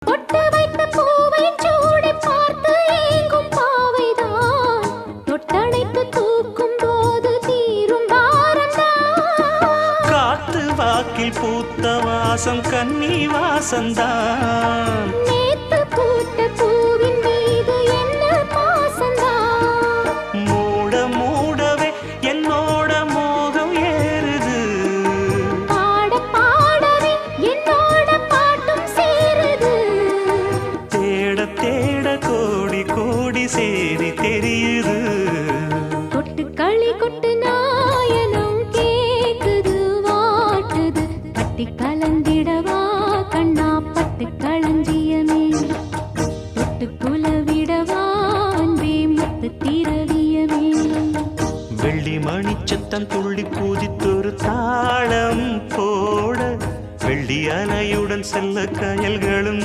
பொட்டு வைத்த பூவை சூடி பார்த்து ஏங்கும் பாவைதான் தொட்டணைத்து தூக்கும் போது தீரும் பாரம்தான். காத்து வாக்கில் பூத்த வாசம் கன்னி வாசந்தான். நேத்து பூத்த பூவின் மீது என்ன பாசந்தான். மூட மூடவே என்னோட மோகம் ஏறுது. பாட பாடவே என்னோட பாட்டும் சேருது. தேட தேட கோடி கோடி சேரி தெரியுது. கொட்டு களி கொட்டு நாயனம் கேக்குது வாட்டுது. கட்டி கலந்திடவா கண்ணா பட்டு களஞ்சியமே. தொட்டு குலவிடவா அன்பே முத்து திரவியமே. வெள்ளி மணிச்சத்தம் துள்ளி பூஜித்தொரு தாளம் போட வெள்ளி அலையுடன் செல்ல கயல்களும்